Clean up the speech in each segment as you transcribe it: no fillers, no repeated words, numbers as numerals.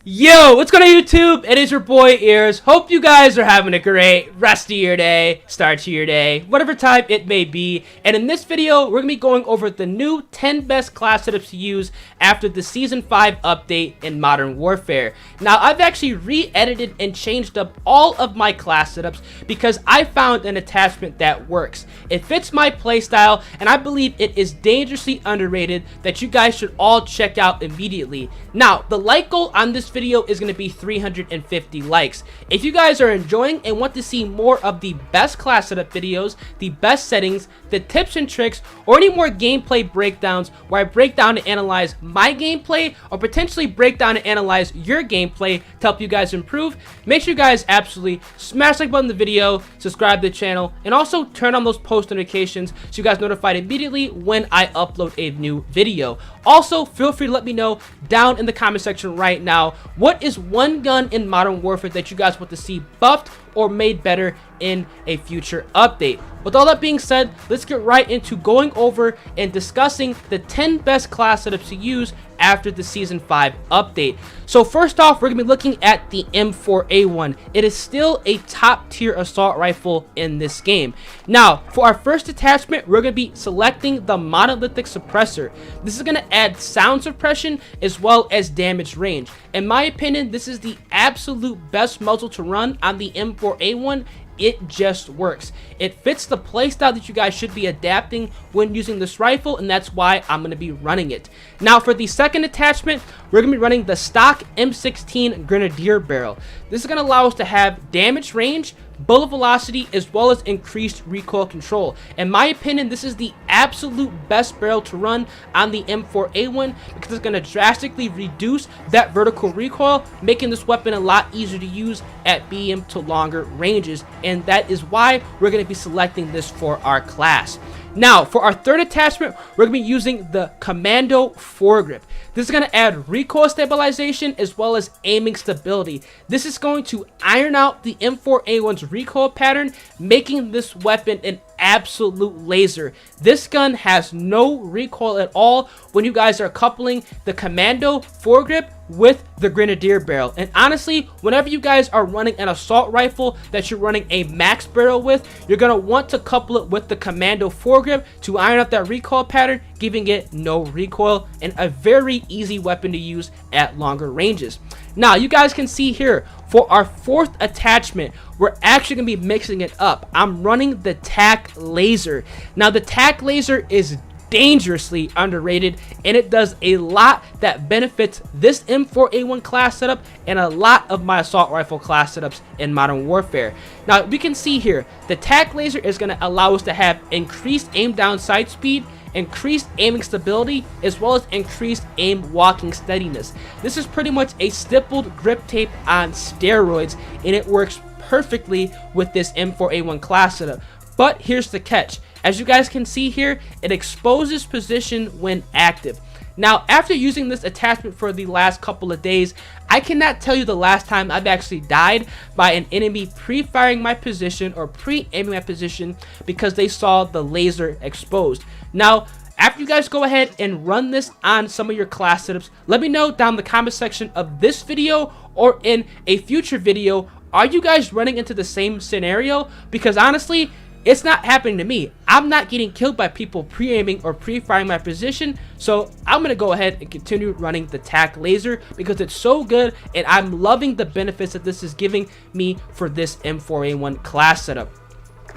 Yo, what's going on YouTube? It is your boy Ears. Hope you guys are having a great rest of your day, start to your day, whatever time it may be. And in this video, we're going to be going over the new 10 best class setups to use after the Season 5 update in Modern Warfare. Now, I've actually re-edited and changed up all of my class setups because I found an attachment that works. It fits my playstyle, and I believe it is dangerously underrated that you guys should all check out immediately. Now, the like goal on this video is going to be 350 likes. If you guys are enjoying and want to see more of the best class setup videos, the best settings, the tips and tricks, or any more gameplay breakdowns where I break down and analyze my gameplay or potentially break down and analyze your gameplay to help you guys improve, make sure you guys absolutely smash the like button on the video, subscribe to the channel, and also turn on those post notifications so you guys are notified immediately when I upload a new video. Also, feel free to let me know down in the comment section right now, what is one gun in Modern Warfare that you guys want to see buffed or made better in a future update. With all that being said, let's get right into going over and discussing the 10 best class setups to use after the Season 5 update. So first off, we're going to be looking at the M4A1. It is still a top tier assault rifle in this game. Now, for our first attachment, we're going to be selecting the monolithic suppressor. This is going to add sound suppression as well as damage range. In my opinion, this is the absolute best muzzle to run on the M4A1. It just works. It fits the playstyle that you guys should be adapting when using this rifle, and that's why I'm going to be running it. Now, for the second attachment, we're going to be running the stock M16 Grenadier barrel. This is going to allow us to have damage range, bullet velocity, as well as increased recoil control. In my opinion, this is the absolute best barrel to run on the M4A1 because it's going to drastically reduce that vertical recoil, making this weapon a lot easier to use at medium to longer ranges, and that is why we're going to be selecting this for our class. Now, for our third attachment, we're going to be using the Commando foregrip. This is going to add recoil stabilization as well as aiming stability. This is going to iron out the M4A1's recoil pattern, making this weapon an absolute laser. This gun has no recoil at all when you guys are coupling the Commando foregrip with the Grenadier barrel. And honestly, whenever you guys are running an assault rifle that you're running a max barrel with, you're going to want to couple it with the Commando foregrip to iron out that recoil pattern, giving it no recoil and a very easy weapon to use at longer ranges. Now, you guys can see here, for our fourth attachment, we're actually going to be mixing it up. I'm running the TAC laser. Now, the TAC laser is dangerously underrated, and it does a lot that benefits this M4A1 class setup and a lot of my assault rifle class setups in Modern Warfare. Now, we can see here, the TAC laser is going to allow us to have increased aim down sight speed, increased aiming stability, as well as increased aim walking steadiness. This is pretty much a stippled grip tape on steroids, and it works perfectly with this M4A1 class setup. But here's the catch. As you guys can see here, it exposes position when active. Now, after using this attachment for the last couple of days, I cannot tell you the last time I've actually died by an enemy pre-firing my position or pre-aiming my position because they saw the laser exposed. Now, after you guys go ahead and run this on some of your class setups, let me know down in the comment section of this video or in a future video, are you guys running into the same scenario? Because honestly, it's not happening to me. I'm not getting killed by people pre-aiming or pre-firing my position, so I'm going to go ahead and continue running the TAC laser because it's so good and I'm loving the benefits that this is giving me for this M4A1 class setup.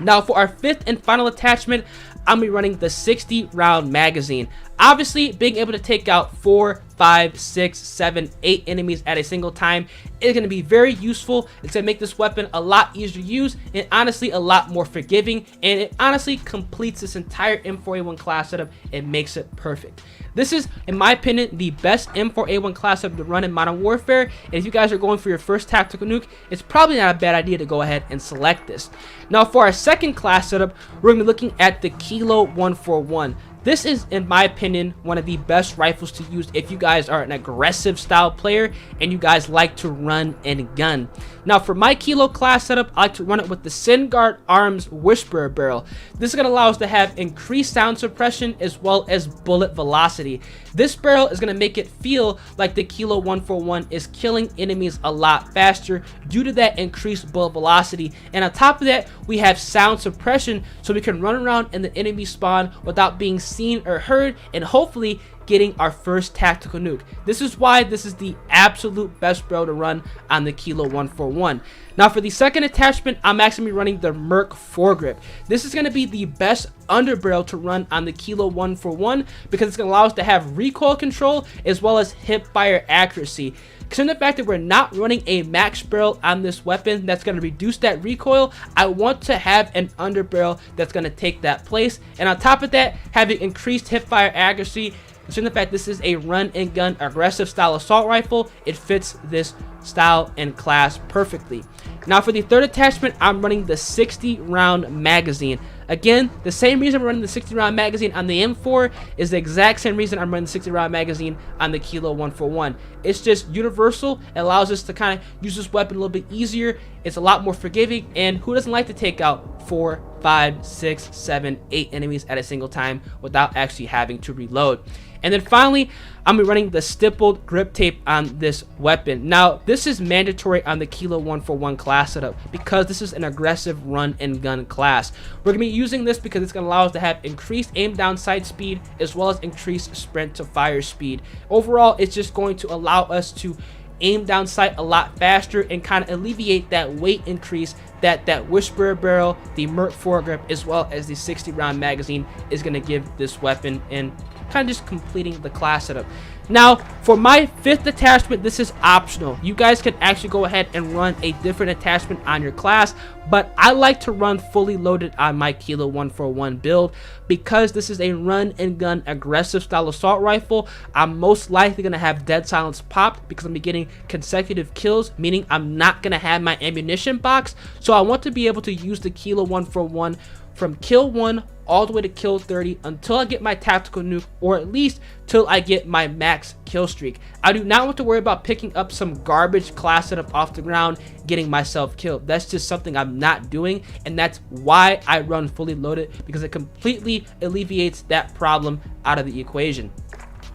Now, for our fifth and final attachment, I'm going to be running the 60 round magazine. Obviously, being able to take out 4, 5, 6, 7, 8 enemies at a single time is going to be very useful. It's going to make this weapon a lot easier to use and honestly a lot more forgiving, and it honestly completes this entire M4A1 class setup and makes it perfect. This is, in my opinion, the best M4A1 class setup to run in Modern Warfare, and if you guys are going for your first tactical nuke, it's probably not a bad idea to go ahead and select this. Now, for our second class setup, we're going to be looking at the Kilo 141. This is, in my opinion, one of the best rifles to use if you guys are an aggressive style player and you guys like to run and gun. Now for my Kilo class setup, I like to run it with the SynGuard Arms Whisperer barrel. This is going to allow us to have increased sound suppression as well as bullet velocity. This barrel is going to make it feel like the Kilo 141 is killing enemies a lot faster due to that increased bullet velocity. And on top of that, we have sound suppression, so we can run around in the enemy spawn without being seen or heard, and hopefully getting our first tactical nuke. This is why this is the absolute best barrel to run on the Kilo 141. Now for the second attachment, I'm actually running the MUZZLE foregrip. This is going to be the best underbarrel to run on the Kilo 141 because it's going to allow us to have recoil control as well as hip fire accuracy. Considering the fact that we're not running a max barrel on this weapon that's going to reduce that recoil, I want to have an underbarrel that's going to take that place. And on top of that, having increased hip fire accuracy. Considering the fact this is a run and gun aggressive style assault rifle, it fits this style and class perfectly. Now for the third attachment, I'm running the 60 round magazine. Again, the same reason I'm running the 60 round magazine on the M4 is the exact same reason I'm running the 60 round magazine on the Kilo 141. It's just universal. It allows us to kind of use this weapon a little bit easier. It's a lot more forgiving, and who doesn't like to take out 4, 5, 6, 7, 8 enemies at a single time without actually having to reload. And then finally, I'm running the stippled grip tape on this weapon. Now, this is mandatory on the Kilo 141 class setup because this is an aggressive run and gun class. We're going to be using this because it's going to allow us to have increased aim down sight speed as well as increased sprint to fire speed. Overall, it's just going to allow us to aim down sight a lot faster and kind of alleviate that weight increase that Whisperer barrel, the MUZZLE foregrip, as well as the 60 round magazine is going to give this weapon, and kind of just completing the class setup. Now for my fifth attachment, this is optional. You guys can actually go ahead and run a different attachment on your class, but I like to run fully loaded on my Kilo 141 build because this is a run and gun aggressive style assault rifle. I'm most likely going to have dead silence popped because I'm getting consecutive kills, meaning I'm not going to have my ammunition box. So I want to be able to use the Kilo 141 from kill 1 all the way to kill 30 until I get my tactical nuke, or at least till I get my max kill streak. I do not want to worry about picking up some garbage class setup off the ground, getting myself killed. That's just something I'm not doing, and that's why I run fully loaded, because it completely alleviates that problem out of the equation.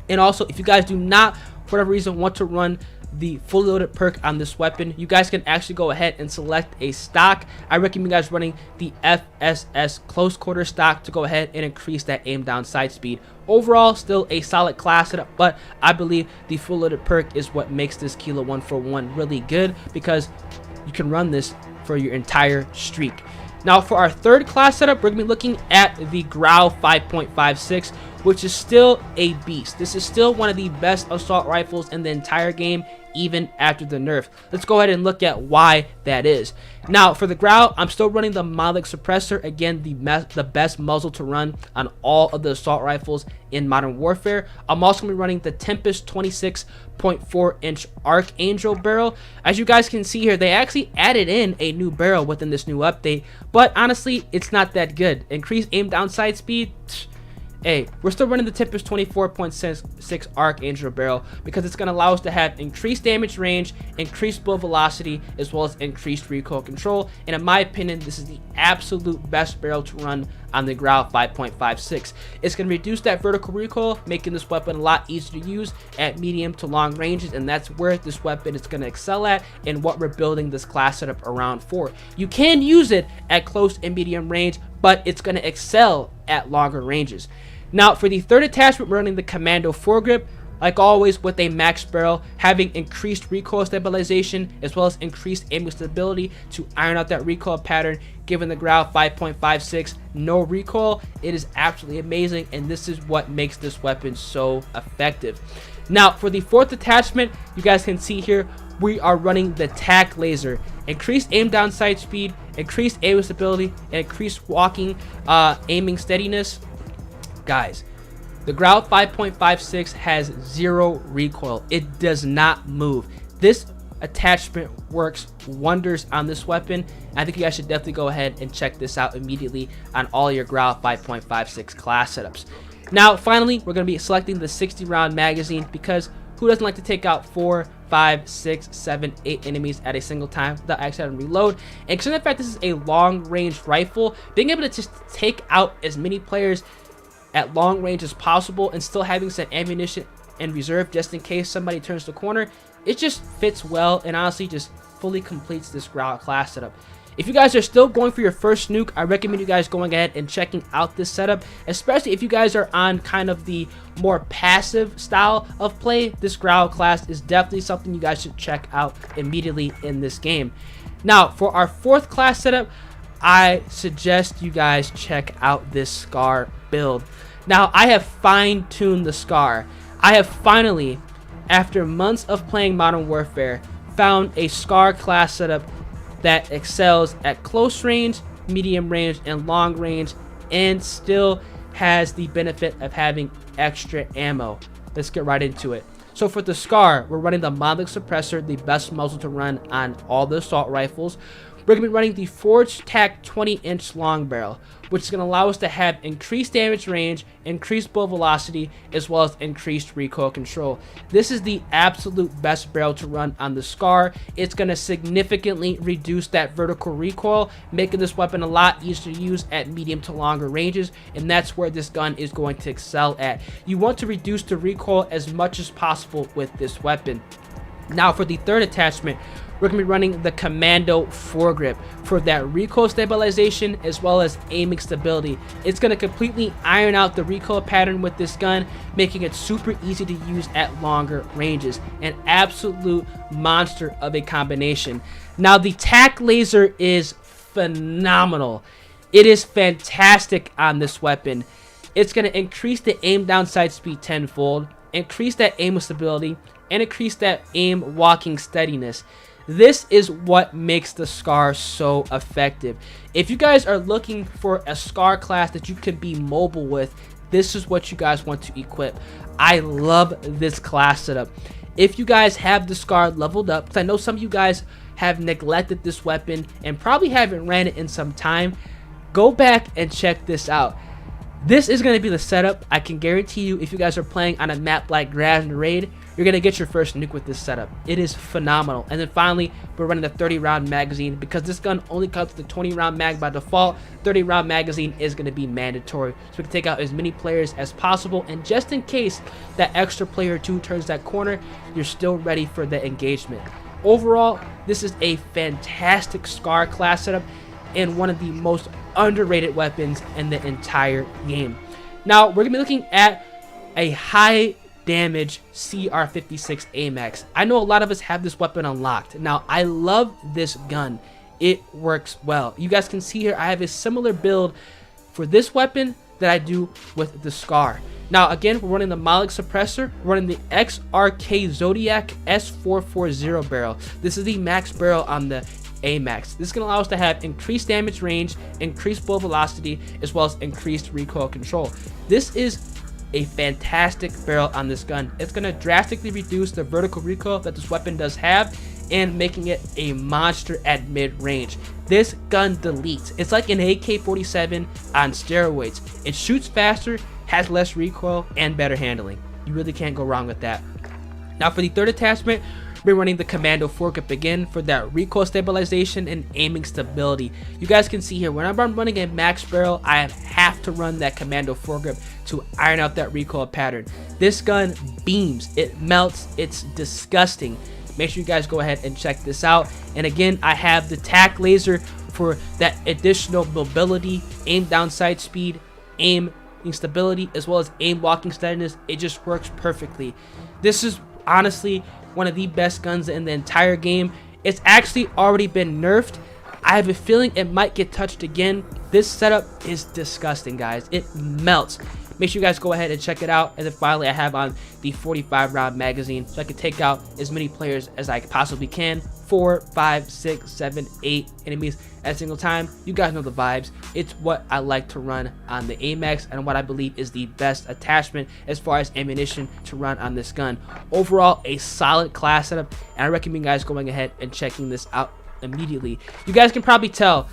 And also, if you guys do not, for whatever reason, want to run the fully loaded perk on this weapon, you guys can actually go ahead and select a stock. I recommend you guys running the FSS close quarter stock to go ahead and increase that aim down sight speed. Overall, still a solid class setup, but I believe the fully loaded perk is what makes this Kilo 141 really good, because you can run this for your entire streak. Now for our third class setup, we're going to be looking at the Growl 5.56, which is still a beast. This is still one of the best assault rifles in the entire game, even after the nerf. Let's go ahead and look at why that is. Now for the Growl, I'm still running the monolithic suppressor, again the best muzzle to run on all of the assault rifles in Modern Warfare. I'm also going to be running the Tempest 26.4 inch Archangel barrel. As you guys can see here, they actually added in a new barrel within this new update, but honestly, it's not that good. Increased aim down sight speed, hey, we're still running the Tempest 24.6 Archangel barrel because it's going to allow us to have increased damage range, increased bullet velocity, as well as increased recoil control. And in my opinion, this is the absolute best barrel to run on the Growl 5.56. It's going to reduce that vertical recoil, making this weapon a lot easier to use at medium to long ranges, and that's where this weapon is going to excel at and what we're building this class setup around for. You can use it at close and medium range, but it's going to excel at longer ranges. Now for the third attachment, we're running the Commando foregrip, like always with a max barrel, having increased recoil stabilization as well as increased aiming stability to iron out that recoil pattern. Given the Growl 5.56 no recoil, it is absolutely amazing, and this is what makes this weapon so effective. Now for the fourth attachment, you guys can see here, we are running the TAC laser. Increased aim down sight speed, increased aiming stability, and increased walking aiming steadiness. Guys, the Growl 5.56 has 0 recoil. It does not move. This attachment works wonders on this weapon. I think you guys should definitely go ahead and check this out immediately on all your Growl 5.56 class setups. Now, finally, we're going to be selecting the 60 round magazine because who doesn't like to take out 4, 5, 6, 7, 8 enemies at a single time without actually having to reload? And considering the fact this is a long range rifle, being able to just take out as many players at long range as possible and still having some ammunition in reserve just in case somebody turns the corner, it just fits well and honestly just fully completes this Growl class setup. If you guys are still going for your first nuke, I recommend you guys going ahead and checking out this setup, especially if you guys are on kind of the more passive style of play. This Growl class is definitely something you guys should check out immediately in this game. Now, for our 4th class setup, I suggest you guys check out this Scar build. Now, I have fine-tuned the Scar. I have finally, after months of playing Modern Warfare, found a Scar class setup that excels at close range, medium range, and long range, and still has the benefit of having extra ammo. Let's get right into it. So for the Scar, we're running the MUZZLE suppressor, the best muzzle to run on all the assault rifles. We're going to be running the Forged Tac 20-inch long barrel, which is going to allow us to have increased damage range, increased bullet velocity, as well as increased recoil control. This is the absolute best barrel to run on the Scar. It's going to significantly reduce that vertical recoil, making this weapon a lot easier to use at medium to longer ranges, and that's where this gun is going to excel at. You want to reduce the recoil as much as possible with this weapon. Now for the 3rd attachment, we're going to be running the Commando foregrip for that recoil stabilization as well as aiming stability. It's going to completely iron out the recoil pattern with this gun, making it super easy to use at longer ranges. An absolute monster of a combination. Now the TAC laser is phenomenal. It is fantastic on this weapon. It's going to increase the aim down sight speed tenfold, increase that aim stability, and increase that aim walking steadiness. This is what makes the Scar so effective. If you guys are looking for a Scar class that you can be mobile with, this is what you guys want to equip. I love this class setup. If you guys have the Scar leveled up, because I know some of you guys have neglected this weapon and probably haven't ran it in some time, go back and check this out. This is going to be the setup. I can guarantee you, if you guys are playing on a map like Grand Raid, you're going to get your first nuke with this setup. It is phenomenal. And then finally, we're running the 30 round magazine because this gun only comes with the 20 round mag by default. 30 round magazine is going to be mandatory, so we can take out as many players as possible, and just in case that extra player or two turns that corner, you're still ready for the engagement. Overall, this is a fantastic Scar class setup and one of the most underrated weapons in the entire game. Now we're gonna be looking at a high damage CR56 AMAX. I know a lot of us have this weapon unlocked. Now I love this gun. It works well. You guys can see here I have a similar build for this weapon that I do with the Scar. Now again, we're running the MUZZLE suppressor, we're running the XRK Zodiac S440 barrel. This is the max barrel on the AMAX. This is going to allow us to have increased damage range, increased bullet velocity, as well as increased recoil control. This is a fantastic barrel on this gun. It's going to drastically reduce the vertical recoil that this weapon does have, and making it a monster at mid-range. This gun deletes. It's like an AK-47 on steroids. It shoots faster, has less recoil, and better handling. You really can't go wrong with that. Now for the 3rd attachment, we're running the Commando foregrip again for that recoil stabilization and aiming stability. You guys can see here, whenever I'm running a max barrel, I have to run that Commando foregrip to iron out that recoil pattern. This gun beams, it melts, it's disgusting. Make sure you guys go ahead and check this out. And again, I have the TAC laser for that additional mobility, aim down sight speed, aim stability, as well as aim walking steadiness. It just works perfectly. This is honestly one of the best guns in the entire game. It's actually already been nerfed. I have a feeling it might get touched again. This setup is disgusting, guys. It melts. Make sure you guys go ahead and check it out. And then finally, I have on the 45 round magazine, so I can take out as many players as I possibly can. 4, 5, 6, 7, 8 enemies at a single time. You guys know the vibes. It's what I like to run on the AMAX and what I believe is the best attachment as far as ammunition to run on this gun. Overall, a solid class setup, and I recommend you guys going ahead and checking this out immediately. You guys can probably tell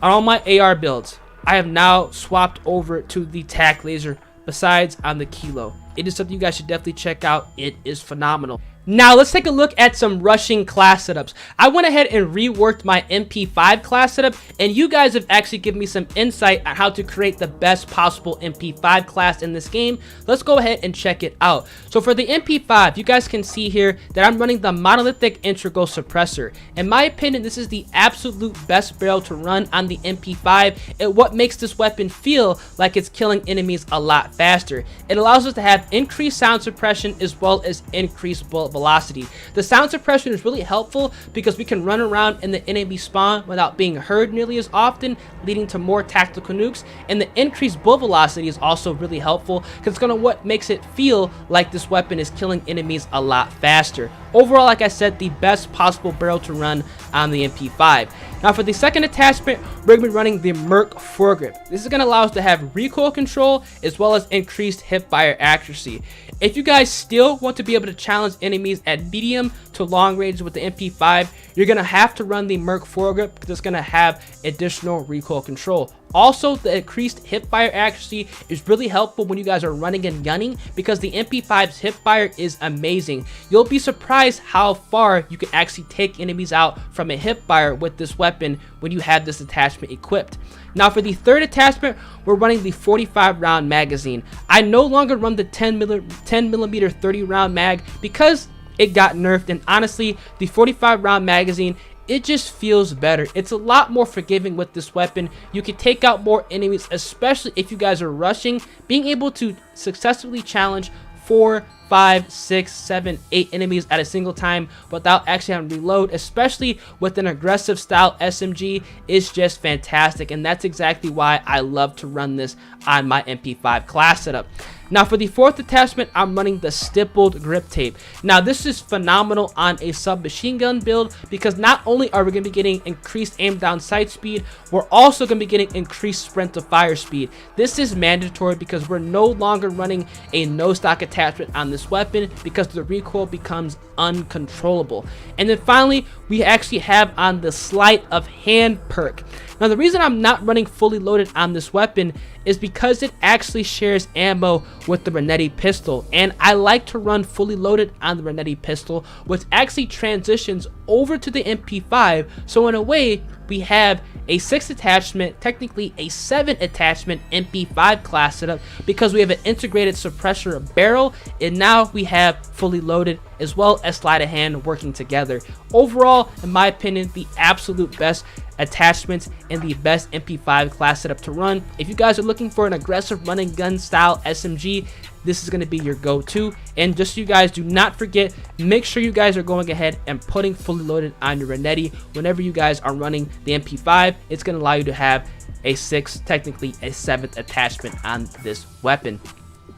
on all my AR builds, I have now swapped over to the TAC laser besides on the kilo. It is something you guys should definitely check out. It is phenomenal. Now let's take a look at some rushing class setups. I went ahead and reworked my MP5 class setup, and you guys have actually given me some insight on how to create the best possible MP5 class in this game. Let's go ahead and check it out. So for the MP5, you guys can see here that I'm running the monolithic integral suppressor. In my opinion, this is the absolute best barrel to run on the MP5, and what makes this weapon feel like it's killing enemies a lot faster. It allows us to have increased sound suppression as well as increased bullet velocity. The sound suppression is really helpful because we can run around in the enemy spawn without being heard nearly as often, leading to more tactical nukes. And the increased bullet velocity is also really helpful because it's gonna what makes it feel like this weapon is killing enemies a lot faster. Overall, like I said, the best possible barrel to run on the MP5. Now for the second attachment, we're going to be running the PERK foregrip. This is going to allow us to have recoil control as well as increased hipfire accuracy. If you guys still want to be able to challenge enemies at medium to long range with the MP5, you're going to have to run the PERK foregrip because it's going to have additional recoil control. Also, the increased hipfire accuracy is really helpful when you guys are running and gunning because the MP5's hipfire is amazing. You'll be surprised how far you can actually take enemies out from a hipfire with this weapon when you have this attachment equipped. Now for the third attachment, we're running the 45 round magazine. I no longer run the 10 millimeter 30 round mag because it got nerfed, and honestly, the 45 round magazine, it just feels better. It's a lot more forgiving with this weapon. You can take out more enemies, especially if you guys are rushing. Being able to successfully challenge 4, 5, 6, 7, 8 enemies at a single time without actually having to reload, especially with an aggressive style SMG, is just fantastic, and that's exactly why I love to run this on my MP5 class setup. Now for the fourth attachment, I'm running the stippled grip tape. Now this is phenomenal on a submachine gun build because not only are we going to be getting increased aim down sight speed, we're also going to be getting increased sprint to fire speed. This is mandatory because we're no longer running a no stock attachment on this weapon because the recoil becomes uncontrollable. And then finally, we actually have on the sleight of hand perk. Now the reason I'm not running fully loaded on this weapon is because it actually shares ammo with the Renetti pistol, and I like to run fully loaded on the Renetti pistol, which actually transitions over to the MP5. So in a way, we have a 6 attachment, technically a 7 attachment MP5 class setup because we have an integrated suppressor barrel, and now we have fully loaded as well as sleight of hand working together. Overall, in my opinion, the absolute best attachments and the best MP5 class setup to run. If you guys are looking for an aggressive running gun style SMG, this is going to be your go-to. And just so you guys do not forget, make sure you guys are going ahead and putting fully loaded on your Renetti whenever you guys are running the MP5. It's going to allow you to have a 6th, technically a 7th attachment on this weapon.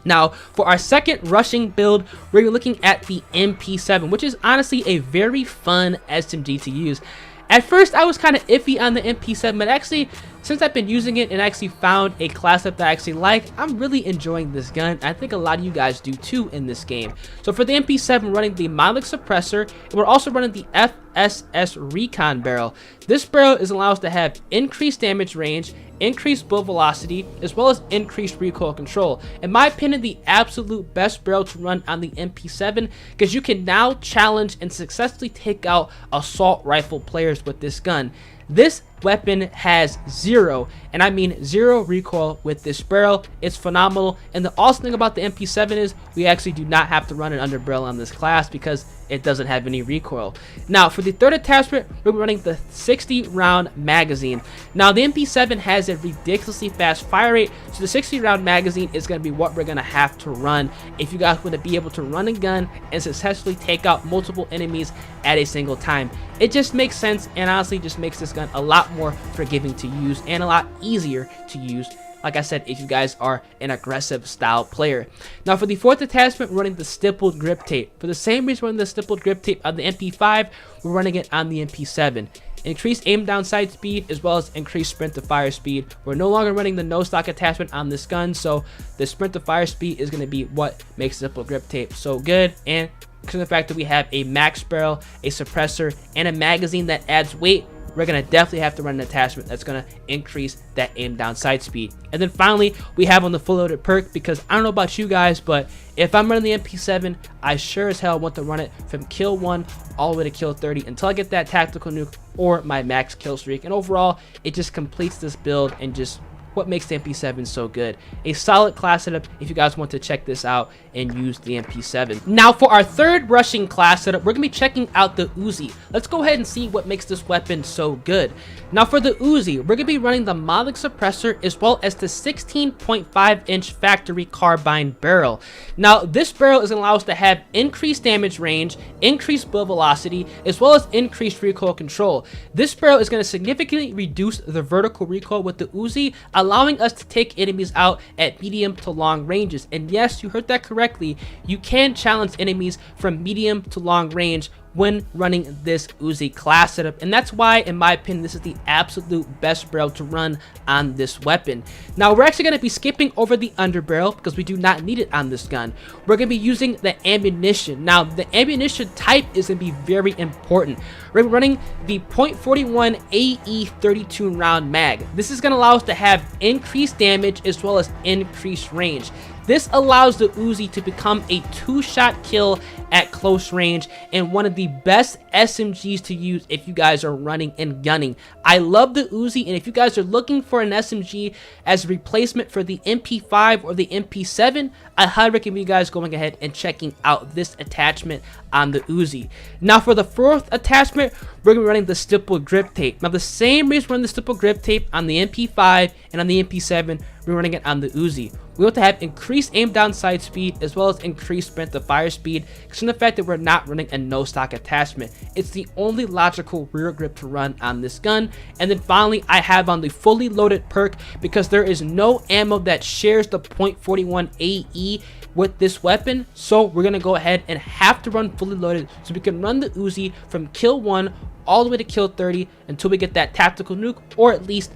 Now, for our second rushing build, we're looking at the MP7, which is honestly a very fun SMG to use. At first, I was kind of iffy on the MP7, but actually, since I've been using it and actually found a class up that I actually like, I'm really enjoying this gun. I think a lot of you guys do too in this game. So for the MP7, we're running the monolithic suppressor, and we're also running the FSS recon barrel. This barrel is allows us to have increased damage range, increased bullet velocity, as well as increased recoil control. In my opinion, the absolute best barrel to run on the MP7 because you can now challenge and successfully take out assault rifle players with this gun. This weapon has 0, and I mean 0 recoil with this barrel. It's phenomenal, and the awesome thing about the MP7 is we actually do not have to run an underbarrel on this class because it doesn't have any recoil. Now for the third attachment, we're running the 60 round magazine. Now the MP7 has a ridiculously fast fire rate, so the 60 round magazine is going to be what we're going to have to run if you guys want to be able to run a gun and successfully take out multiple enemies at a single time. It just makes sense, and honestly just makes this gun a lot more forgiving to use and a lot easier to use, like I said, if you guys are an aggressive style player. Now for the fourth attachment, we're running the stippled grip tape. For the same reason we're running the stippled grip tape on the MP5, we're running it on the MP7. Increased aim down sight speed as well as increased sprint to fire speed. We're no longer running the no stock attachment on this gun, so the sprint to fire speed is going to be what makes stippled grip tape so good. And because of the fact that we have a max barrel, a suppressor, and a magazine that adds weight, we're gonna definitely have to run an attachment that's gonna increase that aim down sight speed. And then finally, we have on the full loaded perk, because I don't know about you guys, but if I'm running the MP7, I sure as hell want to run it from kill 1 all the way to kill 30 until I get that tactical nuke or my max kill streak. And overall, it just completes this build and just what makes the MP7 so good. A solid class setup if you guys want to check this out and use the MP7. Now for our third rushing class setup, we're gonna be checking out the Uzi. Let's go ahead and see what makes this weapon so good. Now for the Uzi, we're gonna be running the MUZZLE suppressor as well as the 16.5-inch factory carbine barrel. Now this barrel is gonna allow us to have increased damage range, increased bullet velocity, as well as increased recoil control. This barrel is gonna significantly reduce the vertical recoil with the Uzi, allowing us to take enemies out at medium to long ranges. And yes, you heard that correctly, you can challenge enemies from medium to long range when running this Uzi class setup, and that's why, in my opinion, this is the absolute best barrel to run on this weapon. Now we're actually going to be skipping over the underbarrel because we do not need it on this gun. We're going to be using the ammunition. Now the ammunition type is going to be very important. We're running the .41 AE 32 round mag. This is going to allow us to have increased damage as well as increased range. This allows the Uzi to become a 2-shot kill at close range and one of the best SMGs to use if you guys are running and gunning. I love the Uzi, and if you guys are looking for an SMG as a replacement for the MP5 or the MP7, I highly recommend you guys going ahead and checking out this attachment on the Uzi. Now for the fourth attachment, we're going to be running the stippled grip tape. Now the same reason we're running the stippled grip tape on the MP5 and on the MP7, we're running it on the Uzi. We want to have increased aim down sight speed as well as increased sprint to fire speed, because from the fact that we're not running a no stock attachment, it's the only logical rear grip to run on this gun. And then finally, I have on the fully loaded perk, because there is no ammo that shares the .41 AE with this weapon, so we're gonna go ahead and have to run fully loaded so we can run the Uzi from kill 1 all the way to kill 30 until we get that tactical nuke or at least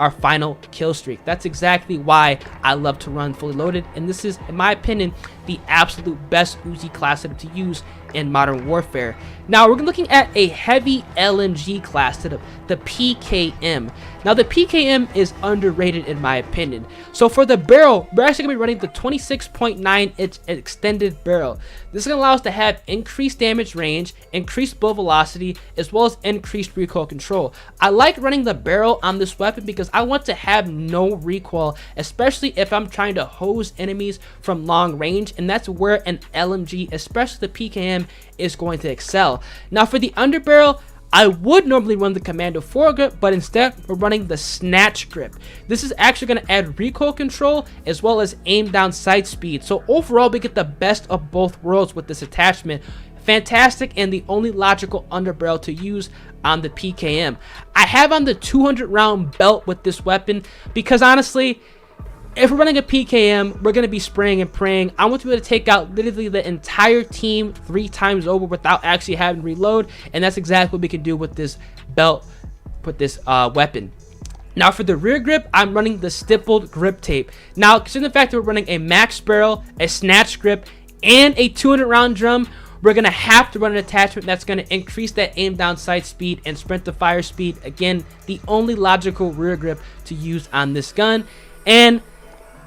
our final kill streak. That's exactly why I love to run fully loaded, and this is, in my opinion, the absolute best Uzi class setup to use in Modern Warfare. Now we're looking at a heavy LMG class setup, the PKM. Now the PKM is underrated in my opinion. So for the barrel, we're actually going to be running the 26.9-inch extended barrel. This is going to allow us to have increased damage range, increased bullet velocity, as well as increased recoil control. I like running the barrel on this weapon because I want to have no recoil, especially if I'm trying to hose enemies from long range, and that's where an LMG, especially the PKM, is going to excel. Now for the underbarrel, I would normally run the Commando foregrip, but instead we're running the snatch grip. This is actually going to add recoil control as well as aim down sight speed. So overall, we get the best of both worlds with this attachment. Fantastic, and the only logical underbarrel to use on the PKM. I have on the 200 round belt with this weapon because honestly, if we're running a PKM, we're going to be spraying and praying. I want to be able to take out literally the entire team 3 times over without actually having to reload, and that's exactly what we can do with this belt, with this weapon. Now for the rear grip, I'm running the stippled grip tape. Now considering the fact that we're running a max barrel, a snatch grip, and a 200 round drum, we're going to have to run an attachment that's going to increase that aim down sight speed and sprint to fire speed. Again, the only logical rear grip to use on this gun. And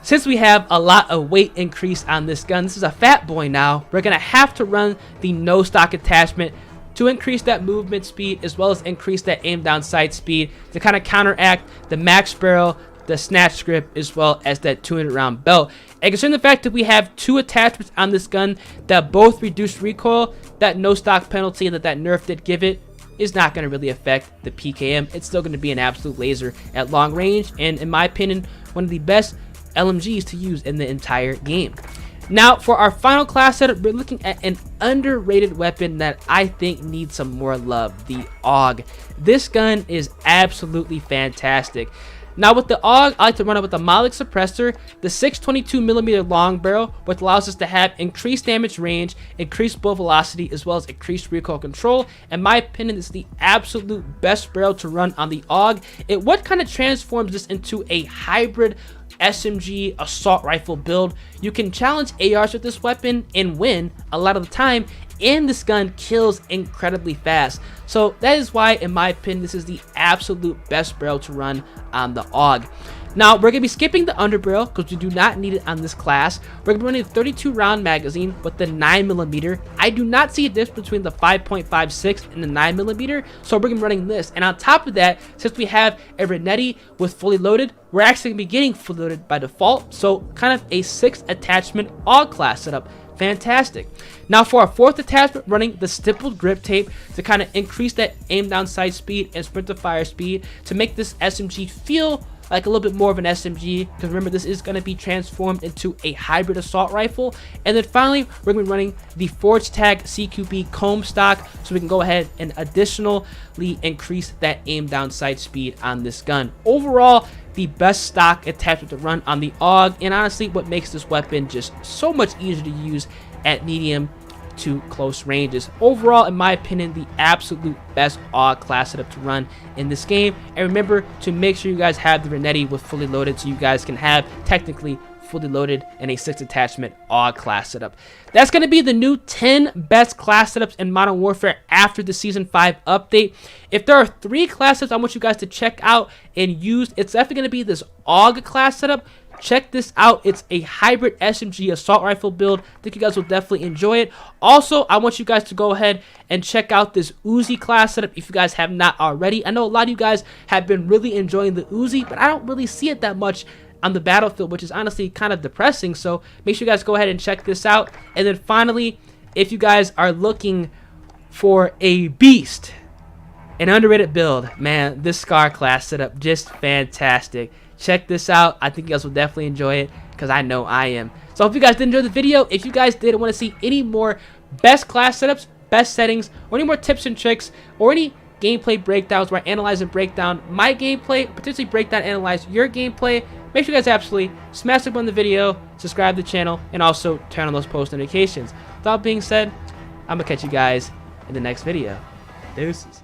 since we have a lot of weight increase on this gun, this is a fat boy now, we're going to have to run the no stock attachment to increase that movement speed as well as increase that aim down sight speed to kind of counteract the max barrel, the snatch grip, as well as that 200 round belt. And considering the fact that we have 2 attachments on this gun that both reduce recoil, that no stock penalty that nerf did give it is not going to really affect the PKM. It's still going to be an absolute laser at long range, and in my opinion, one of the best LMGs to use in the entire game. Now for our final class setup, we're looking at an underrated weapon that I think needs some more love, the AUG. This gun is absolutely fantastic. Now with the AUG, I like to run it with the MUZZLE suppressor, the 622mm long barrel, which allows us to have increased damage range, increased bullet velocity, as well as increased recoil control. In my opinion, this is the absolute best barrel to run on the AUG. What kind of transforms this into a hybrid SMG assault rifle build. You can challenge ARs with this weapon and win a lot of the time and this gun kills incredibly fast. So that is why, in my opinion, this is the absolute best barrel to run on the AUG. Now, we're going to be skipping the underbarrel because we do not need it on this class. We're going to be running a 32 round magazine with the 9mm. I do not see a difference between the 5.56 and the 9mm, so we're going to be running this. And on top of that, since we have a Renetti with fully loaded, we're actually going to be getting fully loaded by default, so kind of a 6 attachment AUG class setup. Fantastic. Now for our 4th attachment, running the stippled grip tape to kind of increase that aim down sight speed and sprint to fire speed to make this SMG feel like a little bit more of an SMG, because remember, this is going to be transformed into a hybrid assault rifle. And then finally, we're going to be running the Forge Tag CQB comb stock, so we can go ahead and additionally increase that aim down sight speed on this gun. Overall, the best stock attachment to run on the AUG, and honestly what makes this weapon just so much easier to use at medium to close ranges. Overall, in my opinion, the absolute best AUG class setup to run in this game. And remember to make sure you guys have the Renetti with fully loaded, so you guys can have technically fully loaded and a 6 attachment AUG class setup. That's going to be the new 10 best class setups in Modern Warfare after the Season 5 update. If there are 3 class setups I want you guys to check out and use, it's definitely going to be this AUG class setup. Check this out. It's a hybrid SMG assault rifle build. I think you guys will definitely enjoy it. Also, I want you guys to go ahead and check out this Uzi class setup if you guys have not already. I know a lot of you guys have been really enjoying the Uzi, but I don't really see it that much on the battlefield, which is honestly kind of depressing. So make sure you guys go ahead and check this out. And then finally, if you guys are looking for a beast, an underrated build, man, this Scar class setup, just fantastic. Check this out. I think you guys will definitely enjoy it, because I know I am. So I hope you guys did enjoy the video. If you guys did want to see any more best class setups, best settings, or any more tips and tricks, or any gameplay breakdowns where I analyze and break down my gameplay, potentially break down and analyze your gameplay, make sure you guys absolutely smash the button on the video, subscribe to the channel, and also turn on those post notifications. With that being said, I'm going to catch you guys in the next video. Deuces.